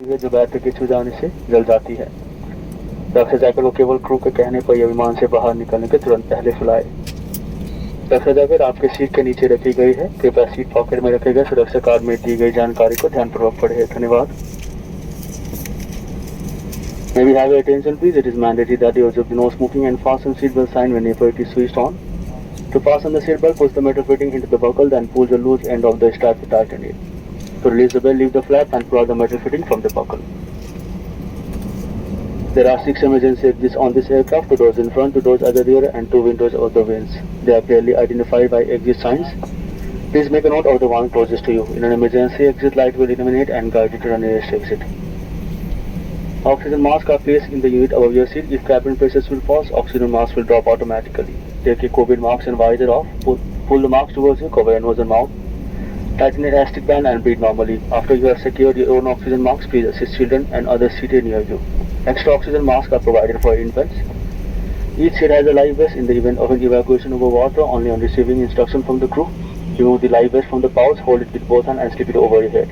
है जो बैटरी के छू जाने से जल जाती है। रक्षा जैकेट को केवल क्रू के कहने पर यह विमान से बाहर निकलने के तुरंत पहले फुलाए। रक्षा जैकेट आपके सीट के नीचे रखी गई है। कृपया सीट पॉकेट में रखे गए सुरक्षा कार्ड में दी गई जानकारी को ध्यानपूर्वक पढ़ें। धन्यवाद। May we have your attention please? It is mandatory that you observe the no smoking and fasten seatbelt sign whenever it is switched on. To fasten the seatbelt, push the metal fitting into the buckle, then pull the loose end of the strap to tighten it. To release the belt, leave the flap and pull out the metal fitting from the buckle. There are 6 emergency exits on this aircraft, 2 doors in front, 2 doors at the rear, and 2 windows out the wings. They are clearly identified by exit signs. Please make a note of the one closest to you. In an emergency, exit light will illuminate and guide you to the nearest exit. Oxygen masks are placed in the unit above your seat. If cabin pressures will fall, oxygen masks will drop automatically. Take your COVID mask and visor off. Pull the mask towards you, cover your nose and mouth. Tighten the elastic band and breathe normally. After you have secured your own oxygen masks, please assist children and others seated near you. Extra oxygen masks are provided for infants. Each seat has a life vest in the event of an evacuation over water. Only on receiving instruction from the crew, remove the life vest from the pouch, hold it with both hands and slip it over your head.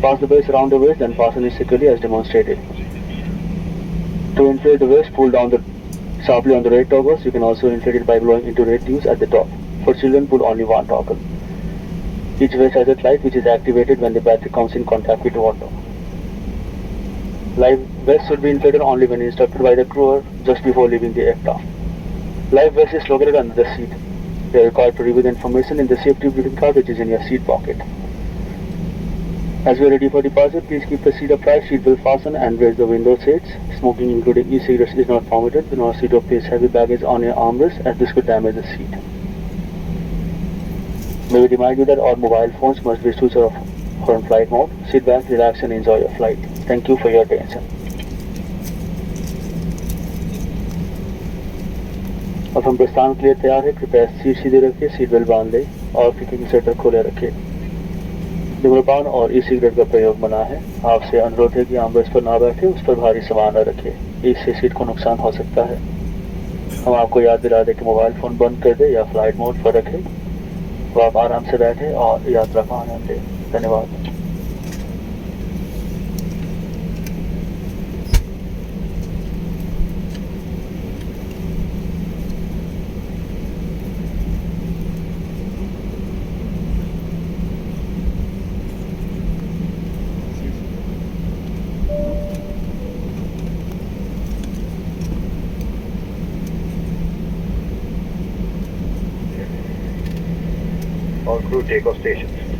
Pass the vest around the waist, then fasten it securely as demonstrated. To inflate the vest, pull down sharply on the red toggles. You can also inflate it by blowing into red tubes at the top. For children, pull only one toggle. Each vest has a light which is activated when the battery comes in contact with water. Life vest should be inflated only when instructed by the crew or just before leaving the aircraft. Life vest is located under the seat. You are required to review the information in the safety briefing card which is in your seat pocket. As we are ready for departure, please keep the seat upright, seat belt fastened, and raise the window shades. Smoking, including e-cigarettes, is not permitted. Do not sit or place heavy baggage on your armrest as this could damage the seat. May we remind you that all mobile phones must be switched off on flight mode. Sit back, relax, and enjoy your flight. Thank you for your attention. अब हम प्रस्थान के लिए तैयार हैं। कृपया seat सीधे रखिए, सीट बेल्ट बांध लें और पिकिंग स्वेटर खोले रखिए। धूम्रपान और ई सिगरेट का प्रयोग मना है। आपसे अनुरोध है कि आर्मरेस्ट पर ना बैठे, उस पर भारी सामान न रखें। इससे सीट को नुकसान हो सकता है। हम आपको याद दिला दें कि मोबाइल फ़ोन बंद कर दें या फ्लाइट मोड पर रखें तो आप आराम से बैठें और यात्रा का आनंद लें। धन्यवाद। All crew take off stations.